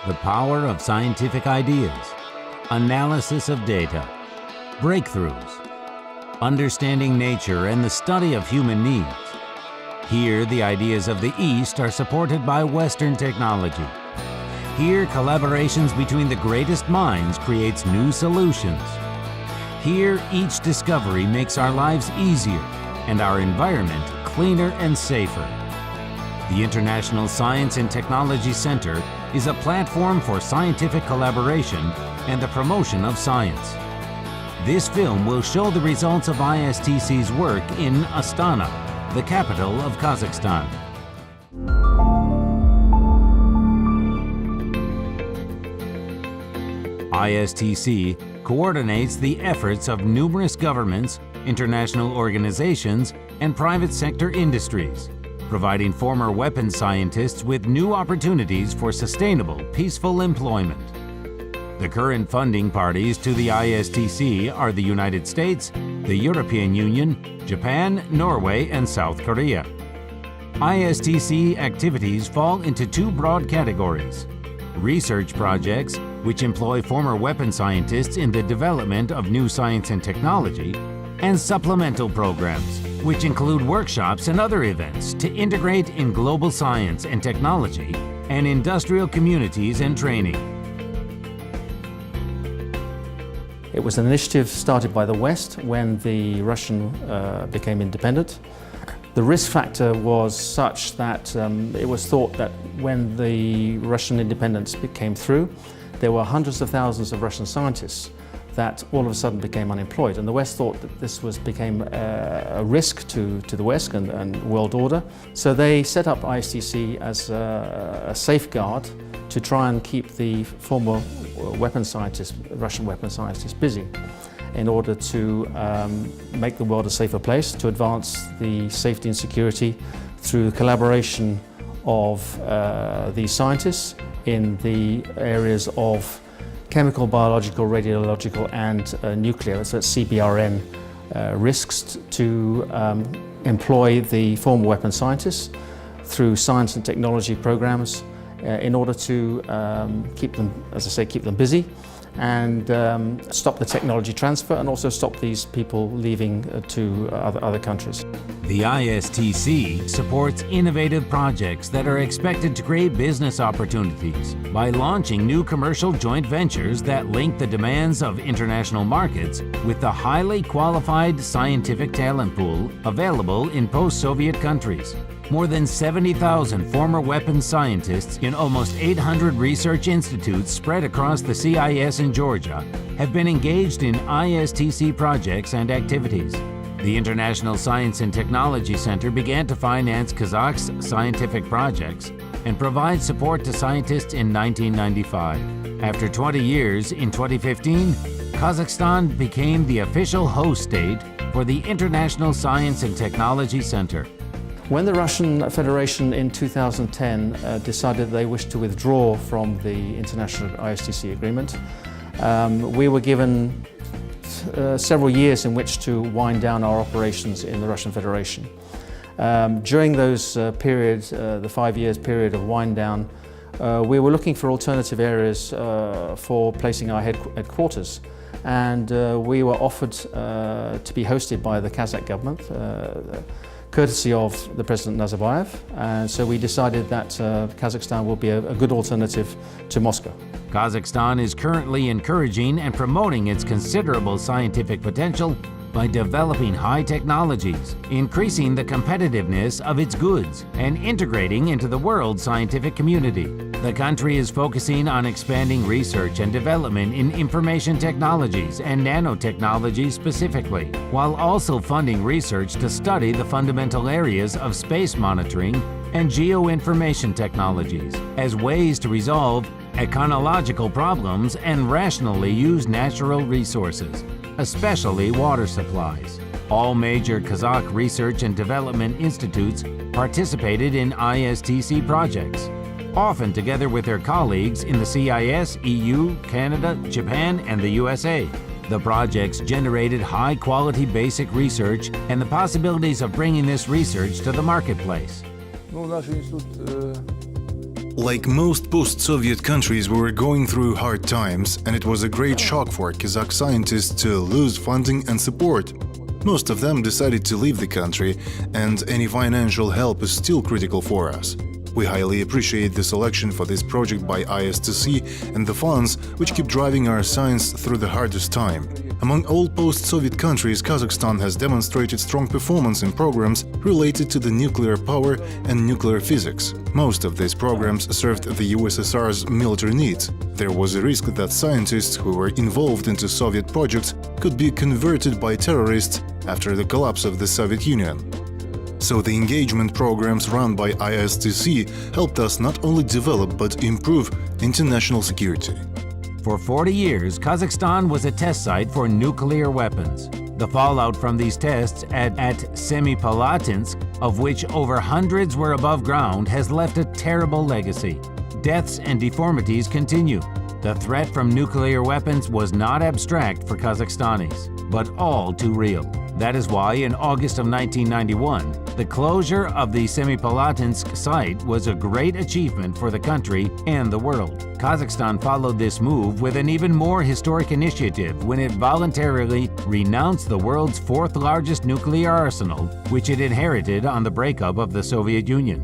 the power of scientific ideas, analysis of data, breakthroughs, understanding nature and the study of human needs. Here, the ideas of the East are supported by Western technology. Here, collaborations between the greatest minds creates new solutions. Here, each discovery makes our lives easier and our environment cleaner and safer. The International Science and Technology Center is a platform for scientific collaboration and the promotion of science. This film will show the results of ISTC's work in Astana, the capital of Kazakhstan. ISTC coordinates the efforts of numerous governments, international organizations, and private sector industries, providing former weapons scientists with new opportunities for sustainable, peaceful employment. The current funding parties to the ISTC are the United States, the European Union, Japan, Norway, and South Korea. ISTC activities fall into two broad categories: research projects, which employ former weapons scientists in the development of new science and technology, and supplemental programs, which include workshops and other events to integrate in global science and technology and industrial communities and training. It was an initiative started by the West when the Russian became independent. The risk factor was such that it was thought that when the Russian independence came through, there were hundreds of thousands of Russian scientists that all of a sudden became unemployed. And the West thought that this became a risk to the West and world order. So they set up ISTC as a safeguard to try and keep the former weapons scientists, Russian weapons scientists, busy in order to make the world a safer place, to advance the safety and security through the collaboration of these scientists in the areas of chemical, biological, radiological, and nuclear, so it's CBRN risks, to employ the former weapons scientists through science and technology programs in order to keep them, as I say, keep them busy and stop the technology transfer and also stop these people leaving to other countries. The ISTC supports innovative projects that are expected to create business opportunities by launching new commercial joint ventures that link the demands of international markets with the highly qualified scientific talent pool available in post-Soviet countries. More than 70,000 former weapons scientists in almost 800 research institutes spread across the CIS in Georgia have been engaged in ISTC projects and activities. The International Science and Technology Center began to finance Kazakh's scientific projects and provide support to scientists in 1995. After 20 years, in 2015, Kazakhstan became the official host state for the International Science and Technology Center. When the Russian Federation in 2010 decided they wished to withdraw from the international ISTC agreement, we were given several years in which to wind down our operations in the Russian Federation. During those periods, the 5 years period of wind down, we were looking for alternative areas for placing our headquarters, and we were offered to be hosted by the Kazakh government, courtesy of the President Nazarbayev, and so we decided that Kazakhstan will be a good alternative to Moscow. Kazakhstan is currently encouraging and promoting its considerable scientific potential by developing high technologies, increasing the competitiveness of its goods, and integrating into the world scientific community. The country is focusing on expanding research and development in information technologies and nanotechnology specifically, while also funding research to study the fundamental areas of space monitoring and geoinformation technologies as ways to resolve econological problems and rationally use natural resources, especially water supplies. All major Kazakh research and development institutes participated in ISTC projects, often together with their colleagues in the CIS, EU, Canada, Japan, and the USA. The projects generated high-quality basic research and the possibilities of bringing this research to the marketplace. Наш институт Like most post-Soviet countries, we were going through hard times, and it was a great shock for Kazakh scientists to lose funding and support. Most of them decided to leave the country, and any financial help is still critical for us. We highly appreciate the selection for this project by ISTC and the funds which keep driving our science through the hardest time. Among all post-Soviet countries, Kazakhstan has demonstrated strong performance in programs related to the nuclear power and nuclear physics. Most of these programs served the USSR's military needs. There was a risk that scientists who were involved into Soviet projects could be converted by terrorists after the collapse of the Soviet Union. So the engagement programs run by ISTC helped us not only develop but improve international security. For 40 years, Kazakhstan was a test site for nuclear weapons. The fallout from these tests at Semipalatinsk, of which over hundreds were above ground, has left a terrible legacy. Deaths and deformities continue. The threat from nuclear weapons was not abstract for Kazakhstanis, but all too real. That is why in August of 1991, the closure of the Semipalatinsk site was a great achievement for the country and the world. Kazakhstan followed this move with an even more historic initiative when it voluntarily renounced the world's fourth largest nuclear arsenal, which it inherited on the breakup of the Soviet Union.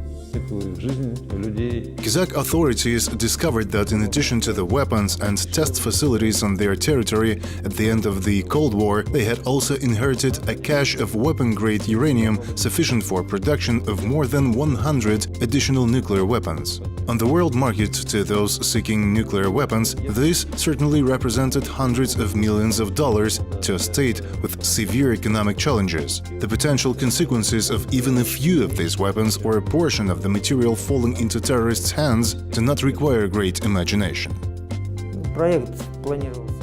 Kazakh authorities discovered that in addition to the weapons and test facilities on their territory at the end of the Cold War, they had also inherited a cache of weapon-grade uranium sufficient for production of more than 100 additional nuclear weapons. On the world market to those seeking nuclear weapons, this certainly represented hundreds of millions of dollars to a state with severe economic challenges. The potential consequences of even a few of these weapons or a portion of the material falling into terrorists' hands do not require great imagination.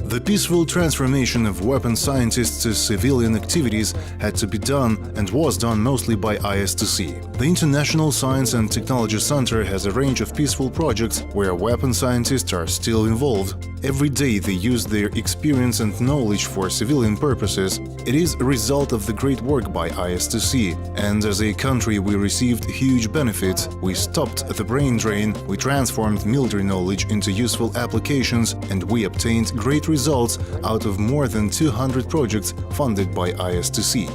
The peaceful transformation of weapon scientists to civilian activities had to be done and was done mostly by ISTC. The International Science and Technology Center has a range of peaceful projects where weapon scientists are still involved. Every day they use their experience and knowledge for civilian purposes. It is a result of the great work by ISTC, and as a country we received huge benefits. We stopped the brain drain, we transformed military knowledge into useful applications, and we obtained great results out of more than 200 projects funded by ISTC.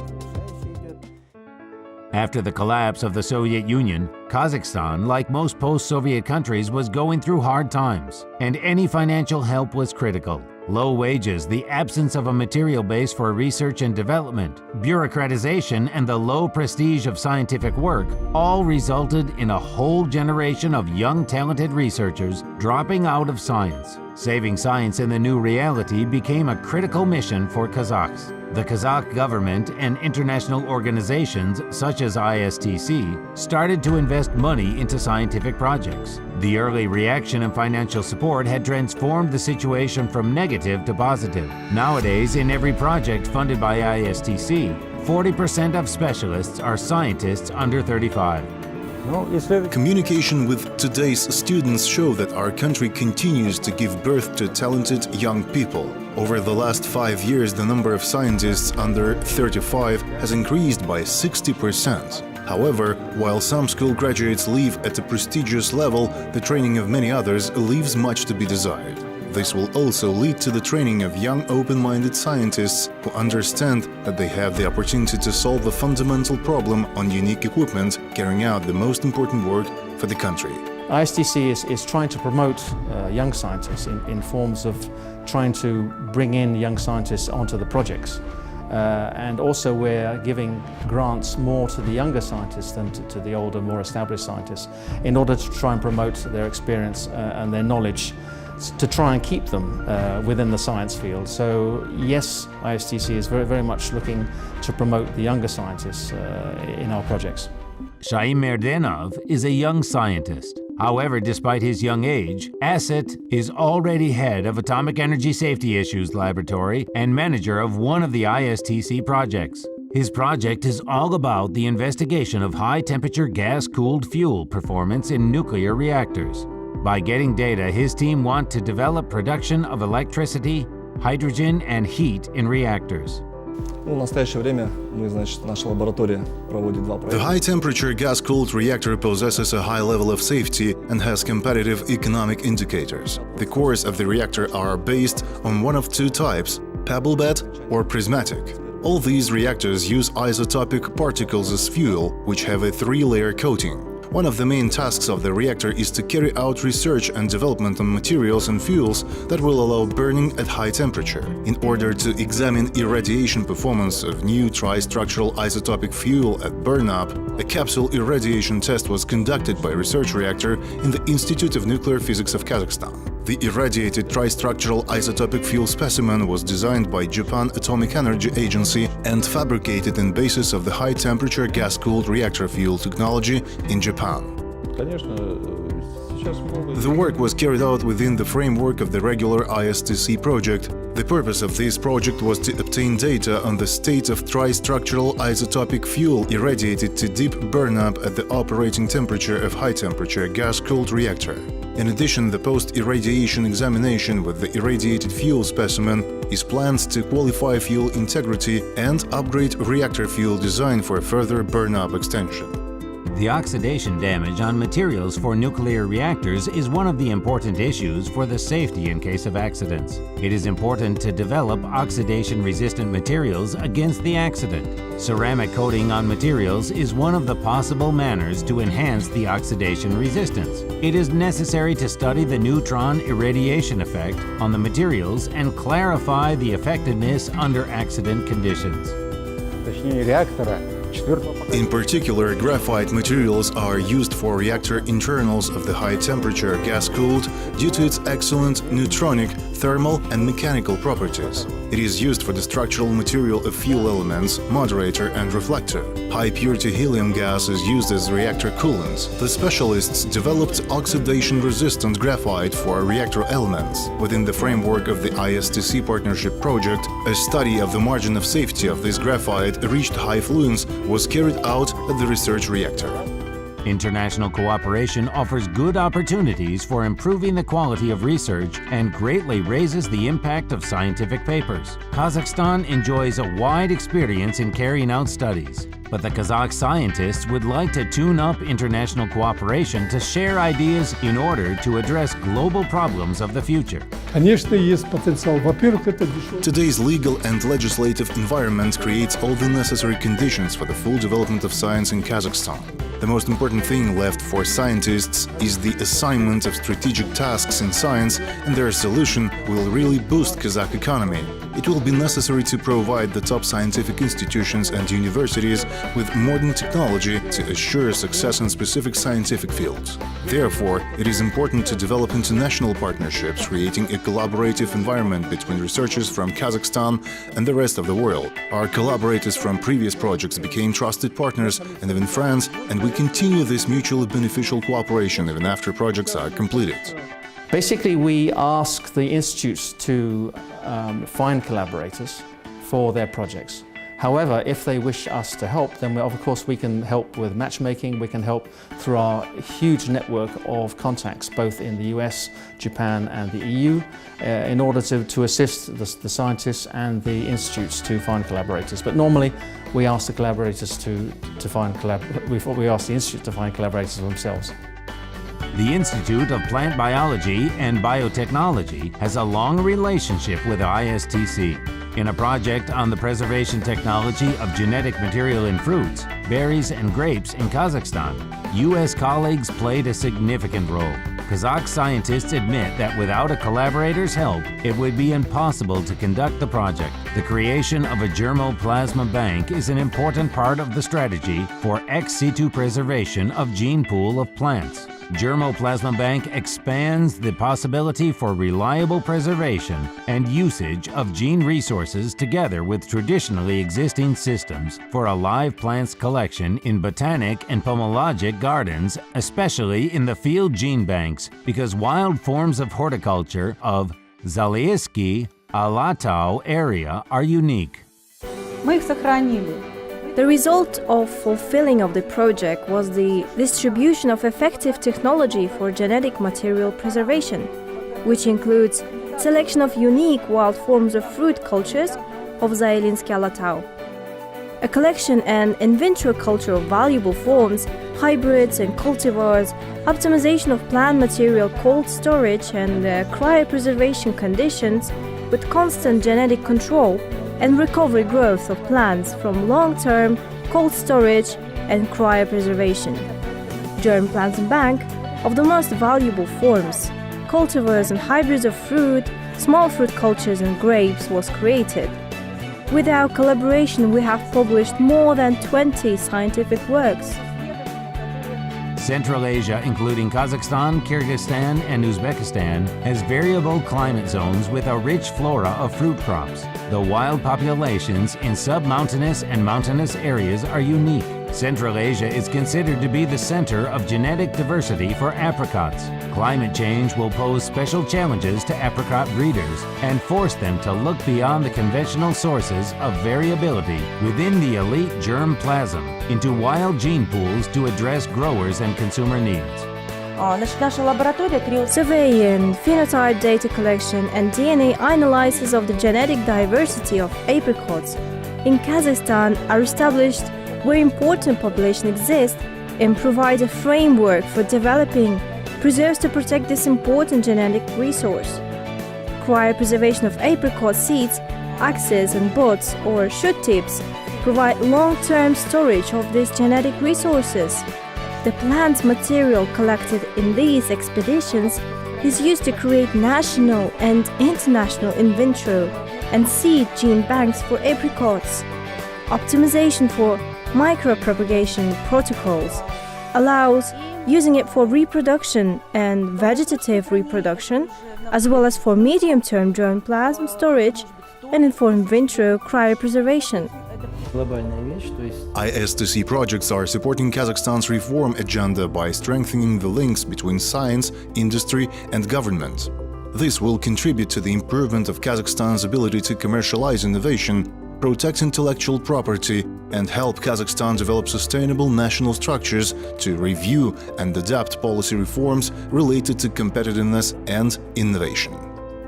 After the collapse of the Soviet Union, Kazakhstan, like most post-Soviet countries, was going through hard times, and any financial help was critical. Low wages, the absence of a material base for research and development, bureaucratization, and the low prestige of scientific work all resulted in a whole generation of young, talented researchers dropping out of science. Saving science in the new reality became a critical mission for Kazakhs. The Kazakh government and international organizations such as ISTC started to invest money into scientific projects. The early reaction and financial support had transformed the situation from negative to positive. Nowadays, in every project funded by ISTC, 40% of specialists are scientists under 35. Communication with today's students show that our country continues to give birth to talented young people. Over the last 5 years, the number of scientists under 35 has increased by 60%. However, while some school graduates leave at a prestigious level, the training of many others leaves much to be desired. This will also lead to the training of young open-minded scientists who understand that they have the opportunity to solve the fundamental problem on unique equipment, carrying out the most important work for the country. ISTC is trying to promote young scientists in forms of trying to bring in young scientists onto the projects. And also we're giving grants more to the younger scientists than to the older, more established scientists in order to try and promote their experience and their knowledge, to try and keep them within the science field. So yes, ISTC is very, very much looking to promote the younger scientists in our projects. Shaim Merdenov is a young scientist. However, despite his young age, Asset is already head of Atomic Energy Safety Issues Laboratory and manager of one of the ISTC projects. His project is all about the investigation of high-temperature gas-cooled fuel performance in nuclear reactors. By getting data, his team want to develop production of electricity, hydrogen, and heat in reactors. В настоящее время наша лаборатория проводит два The проекта. high-temperature gas-cooled reactor possesses a high level of safety and has competitive economic indicators. The cores of the reactor are based on one of two types, pebble bed or prismatic. All these reactors use isotopic particles as fuel, which have a three-layer coating. One of the main tasks of the reactor is to carry out research and development on materials and fuels that will allow burning at high temperature. In order to examine irradiation performance of new tri-structural isotopic fuel at burn-up, a capsule irradiation test was conducted by a research reactor in the Institute of Nuclear Physics of Kazakhstan. The irradiated tri-structural isotopic fuel specimen was designed by Japan Atomic Energy Agency and fabricated on basis of the high-temperature gas-cooled reactor fuel technology in Japan. The work was carried out within the framework of the regular ISTC project. The purpose of this project was to obtain data on the state of tri-structural isotopic fuel irradiated to deep burn-up at the operating temperature of high-temperature gas-cooled reactor. In addition, the post-irradiation examination with the irradiated fuel specimen is planned to qualify fuel integrity and upgrade reactor fuel design for further burn-up extension. The oxidation damage on materials for nuclear reactors is one of the important issues for the safety in case of accidents. It is important to develop oxidation-resistant materials against the accident. Ceramic coating on materials is one of the possible manners to enhance the oxidation resistance. It is necessary to study the neutron irradiation effect on the materials and clarify the effectiveness under accident conditions. In particular, graphite materials are used for reactor internals of the high-temperature gas-cooled due to its excellent neutronic, thermal and mechanical properties. It is used for the structural material of fuel elements, moderator and reflector. High-purity helium gas is used as reactor coolant. The specialists developed oxidation-resistant graphite for reactor elements. Within the framework of the ISTC partnership project, a study of the margin of safety of this graphite reached high fluence was carried out at the research reactor. International cooperation offers good opportunities for improving the quality of research and greatly raises the impact of scientific papers. Kazakhstan enjoys a wide experience in carrying out studies, but the Kazakh scientists would like to tune up international cooperation to share ideas in order to address global problems of the future. Конечно, есть потенциал. Во-первых, это дешево. Today's legal and legislative environment creates all the necessary conditions for the full development of science in Kazakhstan. The most important thing left for scientists is the assignment of strategic tasks in science, and their solution will really boost Kazakh economy. It will be necessary to provide the top scientific institutions and universities with modern technology to assure success in specific scientific fields. Therefore, it is important to develop international partnerships, creating a collaborative environment between researchers from Kazakhstan and the rest of the world. Our collaborators from previous projects became trusted partners and even friends, and we continue this mutually beneficial cooperation even after projects are completed. Basically, we ask the institutes to find collaborators for their projects. However, if they wish us to help, then of course we can help with matchmaking, we can help through our huge network of contacts both in the US, Japan and the EU in order to assist the scientists and the institutes to find collaborators. But normally we ask the collaborators we ask the institutes to find collaborators themselves. The Institute of Plant Biology and Biotechnology has a long relationship with ISTC. In a project on the preservation technology of genetic material in fruits, berries and grapes in Kazakhstan, U.S. colleagues played a significant role. Kazakh scientists admit that without a collaborator's help, it would be impossible to conduct the project. The creation of a germplasm bank is an important part of the strategy for ex situ preservation of gene pool of plants. Germplasm Bank expands the possibility for reliable preservation and usage of gene resources together with traditionally existing systems for a live plants collection in botanic and pomologic gardens, especially in the field gene banks, because wild forms of horticulture of Zalieski, Alatau area are unique. Мы их сохранили. The result of fulfilling of the project was the distribution of effective technology for genetic material preservation, which includes selection of unique wild forms of fruit cultures of Zailinsky Alatau. A collection and inventory culture of valuable forms, hybrids and cultivars, optimization of plant material cold storage and cryopreservation conditions with constant genetic control and recovery growth of plants from long-term cold storage and cryopreservation. Germplasm bank of the most valuable forms, cultivars and hybrids of fruit, small fruit cultures and grapes was created. With our collaboration, we have published more than 20 scientific works. Central Asia, including Kazakhstan, Kyrgyzstan, and Uzbekistan, has variable climate zones with a rich flora of fruit crops. The wild populations in sub-mountainous and mountainous areas are unique. Central Asia is considered to be the center of genetic diversity for apricots. Climate change will pose special challenges to apricot breeders and force them to look beyond the conventional sources of variability within the elite germplasm into wild gene pools to address growers and consumer needs. Surveying, phenotype data collection and DNA analysis of the genetic diversity of apricots in Kazakhstan are established where important population exists and provide a framework for developing preserves to protect this important genetic resource. Cryopreservation of apricot seeds, axes and buds or shoot tips provide long-term storage of these genetic resources. The plant material collected in these expeditions is used to create national and international in vitro and seed gene banks for apricots. Optimization for micropropagation protocols allows using it for reproduction and vegetative reproduction, as well as for medium-term germplasm storage and for in vitro cryopreservation. ISTC projects are supporting Kazakhstan's reform agenda by strengthening the links between science, industry, and government. This will contribute to the improvement of Kazakhstan's ability to commercialize innovation, protect intellectual property, and help Kazakhstan develop sustainable national structures to review and adapt policy reforms related to competitiveness and innovation.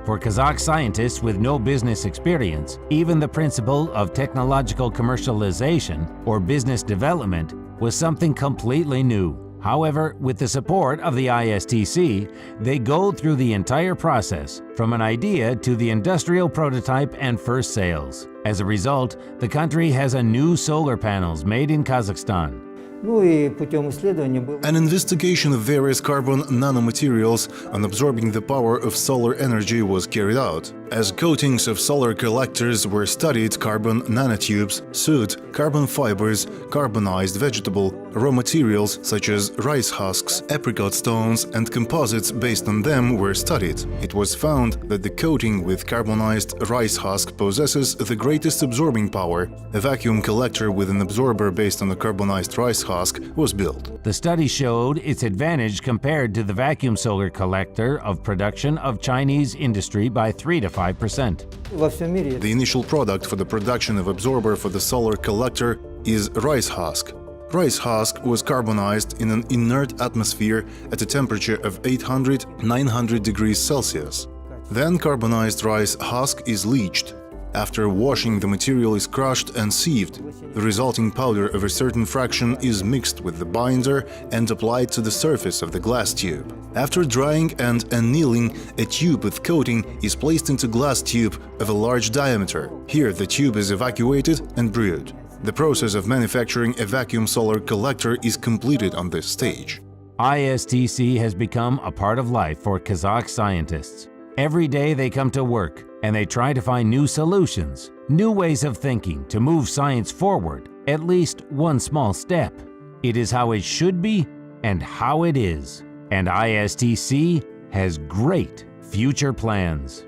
For Kazakh scientists with no business experience, even the principle of technological commercialization or business development was something completely new. However, with the support of the ISTC, they go through the entire process, from an idea to the industrial prototype and first sales. As a result, the country has a new solar panels made in Kazakhstan. An investigation of various carbon nanomaterials on absorbing the power of solar energy was carried out. As coatings of solar collectors were studied, carbon nanotubes, soot, carbon fibers, carbonized vegetable, raw materials such as rice husks, apricot stones, and composites based on them were studied. It was found that the coating with carbonized rice husk possesses the greatest absorbing power. A vacuum collector with an absorber based on the carbonized rice husk was built. The study showed its advantage compared to the vacuum solar collector of production of Chinese industry by 3 to 5%. The initial product for the production of absorber for the solar collector is rice husk. Rice husk was carbonized in an inert atmosphere at a temperature of 800–900 degrees Celsius. Then carbonized rice husk is leached. After washing, the material is crushed and sieved. The resulting powder of a certain fraction is mixed with the binder and applied to the surface of the glass tube. After drying and annealing, a tube with coating is placed into glass tube of a large diameter. Here, the tube is evacuated and brewed. The process of manufacturing a vacuum solar collector is completed on this stage. ISTC has become a part of life for Kazakh scientists. Every day they come to work and they try to find new solutions, new ways of thinking to move science forward, at least one small step. It is how it should be and how it is. And ISTC has great future plans.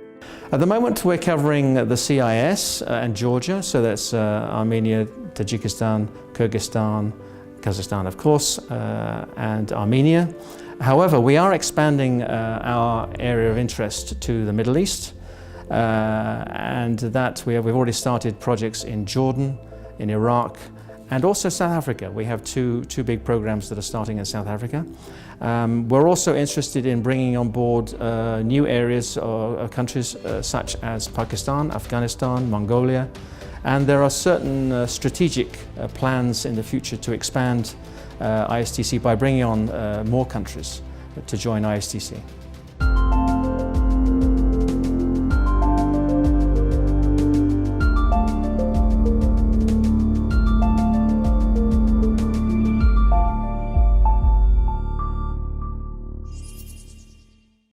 At the moment, we're covering the CIS and Georgia, so that's Armenia, Tajikistan, Kyrgyzstan, Kazakhstan, of course, and Armenia. However, we are expanding our area of interest to the Middle East, and that we've already started projects in Jordan, in Iraq, and also South Africa. We have two big programs that are starting in South Africa. We're also interested in bringing on board new areas or countries such as Pakistan, Afghanistan, Mongolia, and there are certain strategic plans in the future to expand ISTC by bringing on more countries to join ISTC.